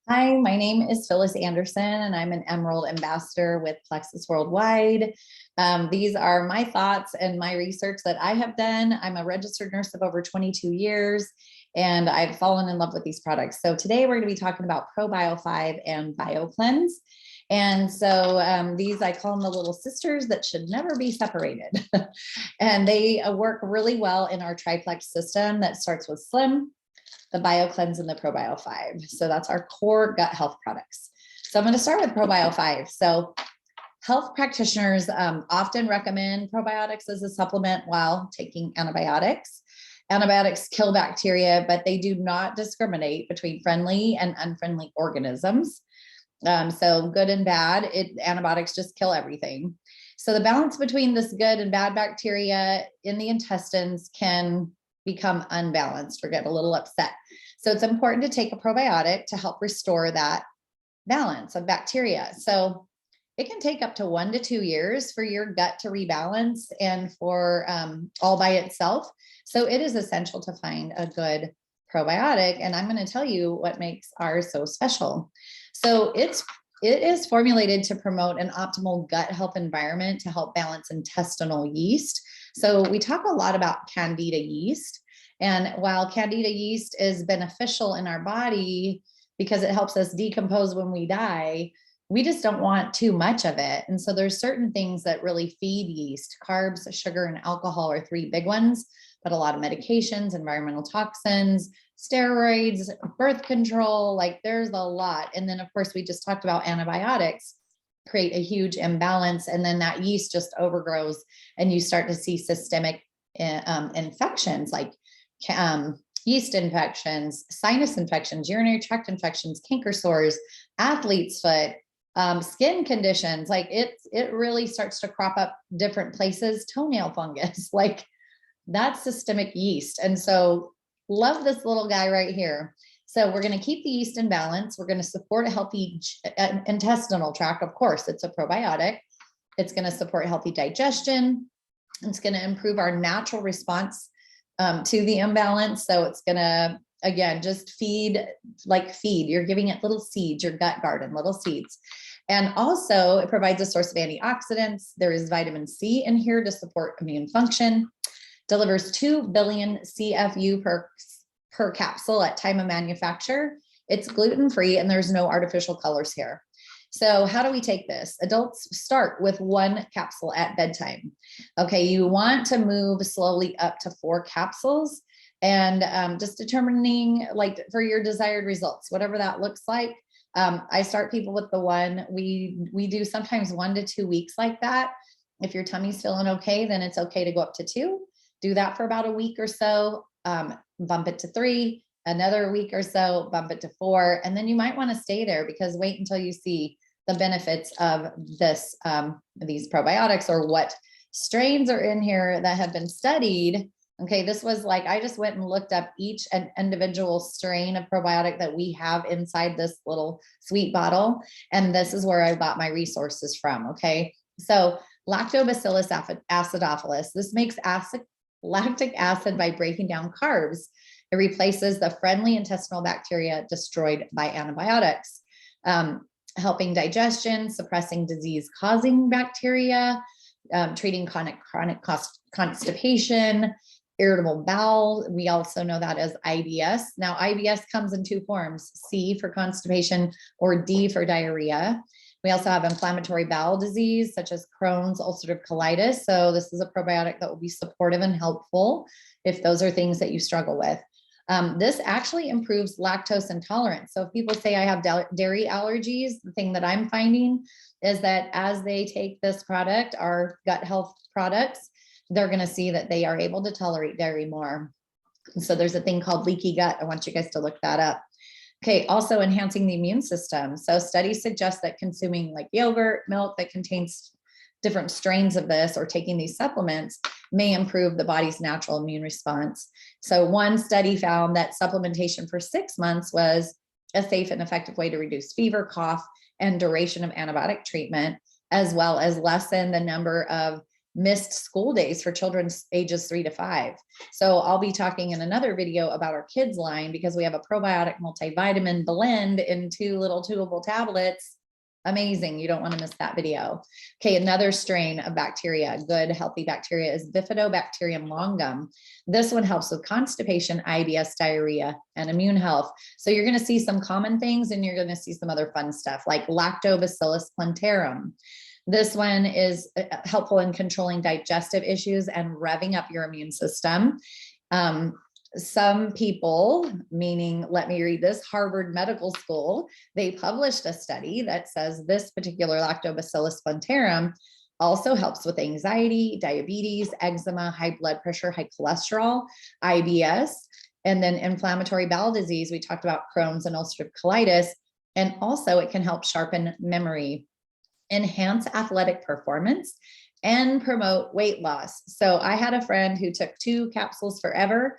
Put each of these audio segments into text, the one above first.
Hi, my name is Phyllis Anderson, and I'm an Emerald Ambassador with Plexus Worldwide. These are my thoughts and my research that I have done. I'm a registered nurse of over 22 years, and I've fallen in love with these products. So today we're going to be talking about Probio 5 and Biocleanse. And so these, I call them the little sisters that should never be separated. And they work really well in our triplex system that starts with Slim, the Biocleanse, and the Probio 5. So that's our core gut health products. So I'm going to start with Probio 5. So health practitioners often recommend probiotics as a supplement while taking antibiotics. Antibiotics kill bacteria, but they do not discriminate between friendly and unfriendly organisms. So good and bad, antibiotics just kill everything. So the balance between this good and bad bacteria in the intestines can become unbalanced or get a little upset. So it's important to take a probiotic to help restore that balance of bacteria. So it can take up to 1 to 2 years for your gut to rebalance and for all by itself. So it is essential to find a good probiotic. And I'm going to tell you what makes ours so special. So it is formulated to promote an optimal gut health environment to help balance intestinal yeast. So we talk a lot about candida yeast. And while candida yeast is beneficial in our body because it helps us decompose when we die, we just don't want too much of it. And so there's certain things that really feed yeast. Carbs, sugar, and alcohol are 3 big ones, but a lot of medications, environmental toxins, steroids, birth control, like there's a lot. And then of course, we just talked about antibiotics create a huge imbalance, and then that yeast just overgrows and you start to see systemic infections like yeast infections, sinus infections, urinary tract infections, canker sores, athlete's foot, skin conditions. Like it really starts to crop up different places, toenail fungus, like that's systemic yeast. And so love this little guy right here. So we're going to keep the yeast in balance. We're going to support a healthy intestinal tract. Of course, it's a probiotic. It's going to support healthy digestion. It's going to improve our natural response to the imbalance. So it's going to, again, just feed. You're giving it little seeds, your gut garden, little seeds. And also it provides a source of antioxidants. There is vitamin C in here to support immune function, delivers 2 billion CFU per capsule at time of manufacture. It's gluten-free and there's no artificial colors here. So how do we take this? Adults start with 1 capsule at bedtime. Okay, you want to move slowly up to 4 capsules and just determining like for your desired results, whatever that looks like. I start people with the 1. We do sometimes 1 to 2 weeks like that. If your tummy's feeling okay, then it's okay to go up to 2. Do that for about a week or so, bump it to 3, another week or so, bump it to 4. And then you might want to stay there because wait until you see the benefits of these probiotics or what strains are in here that have been studied. Okay, this was like, I just went and looked up each and individual strain of probiotic that we have inside this little sweet bottle. And this is where I got my resources from. Okay, so Lactobacillus acidophilus, this makes lactic acid by breaking down carbs. It replaces the friendly intestinal bacteria destroyed by antibiotics, helping digestion, suppressing disease-causing bacteria, treating chronic constipation, irritable bowel. We also know that as IBS. Now, IBS comes in 2 forms, C for constipation or D for diarrhea. We also have inflammatory bowel disease, such as Crohn's, ulcerative colitis. So this is a probiotic that will be supportive and helpful if those are things that you struggle with. This actually improves lactose intolerance. So if people say I have dairy allergies, the thing that I'm finding is that as they take this product, our gut health products, they're going to see that they are able to tolerate dairy more. And so there's a thing called leaky gut. I want you guys to look that up. Okay, also enhancing the immune system. So studies suggest that consuming like yogurt, milk that contains different strains of this or taking these supplements may improve the body's natural immune response. So one study found that supplementation for 6 months was a safe and effective way to reduce fever, cough, and duration of antibiotic treatment, as well as lessen the number of missed school days for children ages 3 to 5. So I'll be talking in another video about our kids line, because we have a probiotic multivitamin blend in 2 little chewable tablets. Amazing. You don't want to miss that video. Okay. Another strain of bacteria, good, healthy bacteria, is Bifidobacterium longum. This one helps with constipation, IBS, diarrhea, and immune health. So you're going to see some common things, and you're going to see some other fun stuff like Lactobacillus plantarum. This one is helpful in controlling digestive issues and revving up your immune system. Some people, meaning, let me read this, Harvard Medical School, they published a study that says this particular Lactobacillus plantarum also helps with anxiety, diabetes, eczema, high blood pressure, high cholesterol, IBS, and then inflammatory bowel disease. We talked about Crohn's and ulcerative colitis, and also it can help sharpen memory, enhance athletic performance, and promote weight loss. So I had a friend who took 2 capsules forever.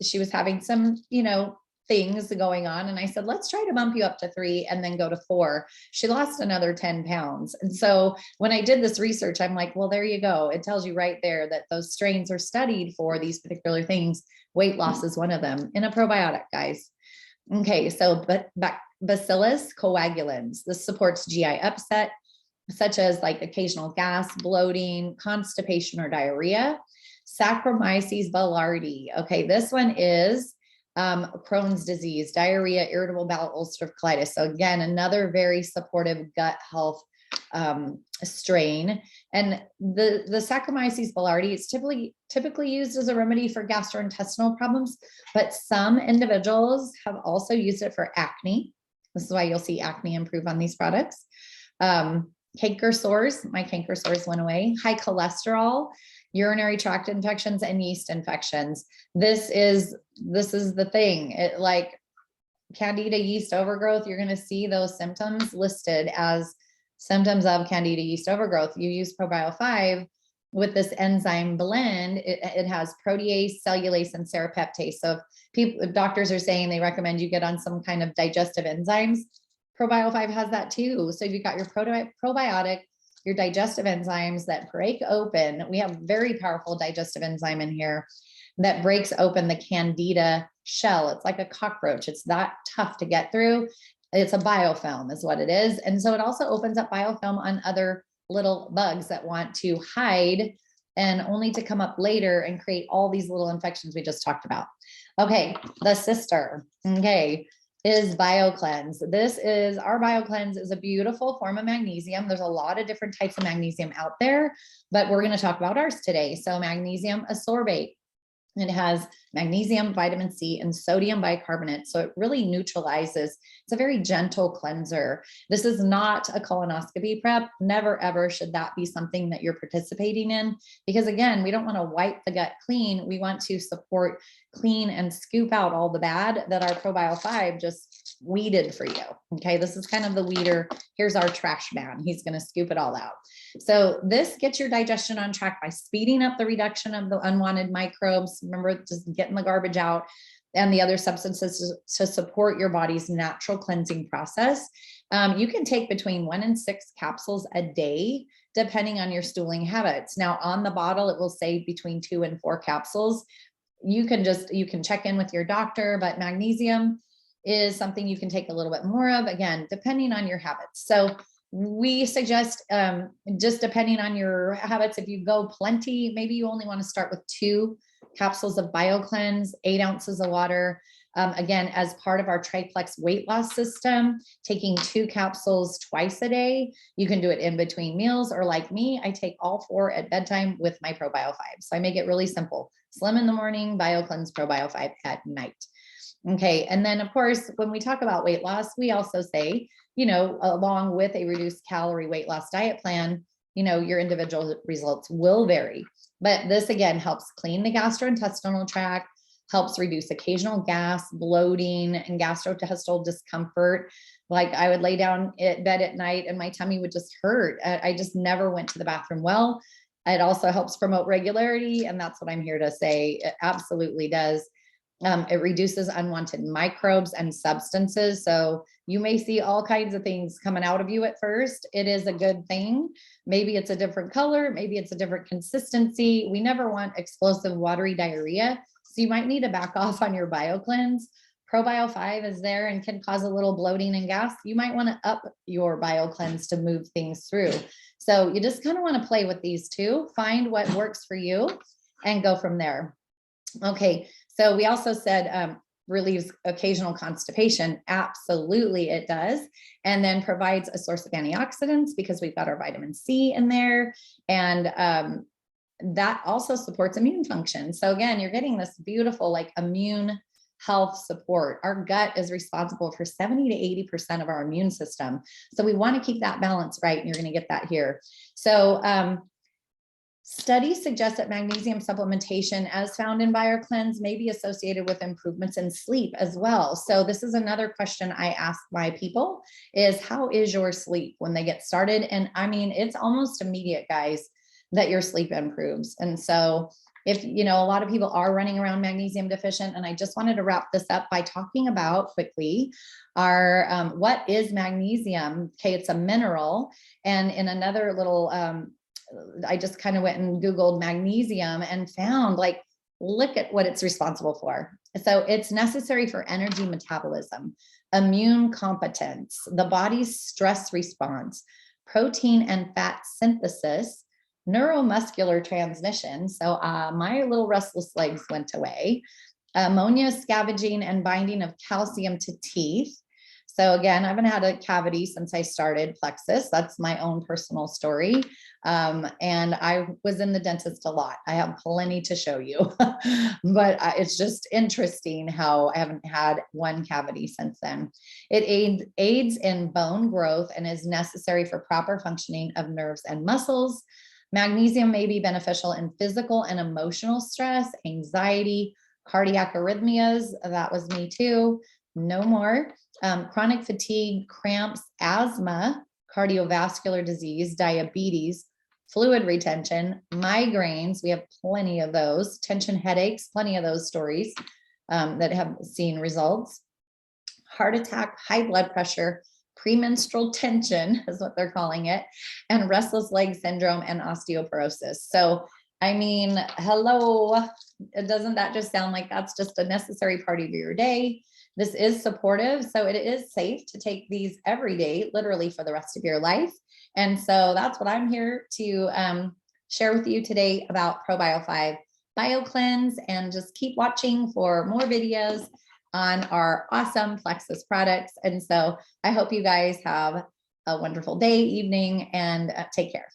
She was having some, things going on. And I said, let's try to bump you up to 3 and then go to 4. She lost another 10 pounds. And so when I did this research, I'm like, well, there you go. It tells you right there that those strains are studied for these particular things. Weight loss is one of them in a probiotic, guys. Okay. So, Bacillus coagulans, this supports GI upset, such as like occasional gas, bloating, constipation, or diarrhea. Saccharomyces boulardii. Okay, this one is Crohn's disease, diarrhea, irritable bowel, ulcerative colitis. So again, another very supportive gut health strain. And the Saccharomyces boulardii is typically used as a remedy for gastrointestinal problems, but some individuals have also used it for acne. This is why you'll see acne improve on these products. Canker sores, my canker sores went away. High cholesterol, urinary tract infections, and yeast infections. This is the thing. It, like Candida yeast overgrowth, you're going to see those symptoms listed as symptoms of Candida yeast overgrowth. You use Probio 5 with this enzyme blend. It has protease, cellulase, and serrapeptase. So if doctors are saying they recommend you get on some kind of digestive enzymes, Probio 5 has that too. So if you've got your probiotic, your digestive enzymes that break open, we have very powerful digestive enzyme in here that breaks open the Candida shell. It's like a cockroach. It's that tough to get through. It's a biofilm is what it is. And so it also opens up biofilm on other little bugs that want to hide and only to come up later and create all these little infections we just talked about. Okay, the sister, okay, is Biocleanse. Our Biocleanse is a beautiful form of magnesium. There's a lot of different types of magnesium out there, but we're going to talk about ours today. So magnesium ascorbate. It has magnesium, vitamin C, and sodium bicarbonate. So it really neutralizes. It's a very gentle cleanser. This is not a colonoscopy prep. Never, ever should that be something that you're participating in. Because again, we don't want to wipe the gut clean. We want to support, clean, and scoop out all the bad that our Probio 5 just weeded for you. Okay, this is kind of the weeder. Here's our trash man. He's going to scoop it all out. So this gets your digestion on track by speeding up the reduction of the unwanted microbes. Remember, just getting the garbage out and the other substances to support your body's natural cleansing process. You can take between 1 and 6 capsules a day, depending on your stooling habits. Now on the bottle, it will say between 2 and 4 capsules. You can check in with your doctor, but magnesium is something you can take a little bit more of, again, depending on your habits. So we suggest, just depending on your habits, if you go plenty, maybe you only want to start with 2 capsules of Biocleanse, 8 ounces of water. Again, as part of our triplex weight loss system, taking 2 capsules twice a day. You can do it in between meals, or like me, I take all 4 at bedtime with my Probio 5. So I make it really simple. Slim in the morning, Biocleanse, Probio 5 at night. Okay. And then of course, when we talk about weight loss, we also say, along with a reduced calorie weight loss diet plan, your individual results will vary. But this again helps clean the gastrointestinal tract, helps reduce occasional gas, bloating, and gastrointestinal discomfort. Like I would lay down in bed at night and my tummy would just hurt. I just never went to the bathroom well. It also helps promote regularity. And that's what I'm here to say. It absolutely does. It reduces unwanted microbes and substances. So you may see all kinds of things coming out of you at first. It is a good thing. Maybe it's a different color. Maybe it's a different consistency. We never want explosive watery diarrhea. So you might need to back off on your Biocleanse. Probio 5 is there and can cause a little bloating and gas. You might want to up your Biocleanse to move things through. So you just kind of want to play with these two, find what works for you and go from there. Okay, so we also said relieves occasional constipation. Absolutely, it does. And then provides a source of antioxidants because we've got our vitamin C in there. And that also supports immune function. So again, you're getting this beautiful like immune health support. Our gut is responsible for 70 to 80% of our immune system. So we want to keep that balance right. And you're going to get that here. So studies suggest that magnesium supplementation as found in Biocleanse may be associated with improvements in sleep as well. So this is another question I ask my people is how is your sleep when they get started? And I mean, it's almost immediate, guys, that your sleep improves. And so if, you know, a lot of people are running around magnesium deficient, and I just wanted to wrap this up by talking about quickly our, what is magnesium? Okay, it's a mineral. And in another little, I just kind of went and Googled magnesium and found like, look at what it's responsible for. So it's necessary for energy metabolism, immune competence, the body's stress response, protein and fat synthesis, neuromuscular transmission. So my little restless legs went away. Ammonia scavenging and binding of calcium to teeth. So again, I haven't had a cavity since I started Plexus. That's my own personal story. And I was in the dentist a lot. I have plenty to show you, but it's just interesting how I haven't had one cavity since then. It aids in bone growth and is necessary for proper functioning of nerves and muscles. Magnesium may be beneficial in physical and emotional stress, anxiety, cardiac arrhythmias. That was me too. No more. Chronic fatigue, cramps, asthma, cardiovascular disease, diabetes, fluid retention, migraines. We have plenty of those. Tension headaches, plenty of those stories that have seen results. Heart attack, high blood pressure, premenstrual tension is what they're calling it, and restless leg syndrome and osteoporosis. So, I mean, hello, doesn't that just sound like that's just a necessary part of your day? This is supportive, so it is safe to take these every day, literally for the rest of your life. And so that's what I'm here to share with you today about Probio 5 Biocleanse, and just keep watching for more videos on our awesome Plexus products. And so I hope you guys have a wonderful day, evening, and take care.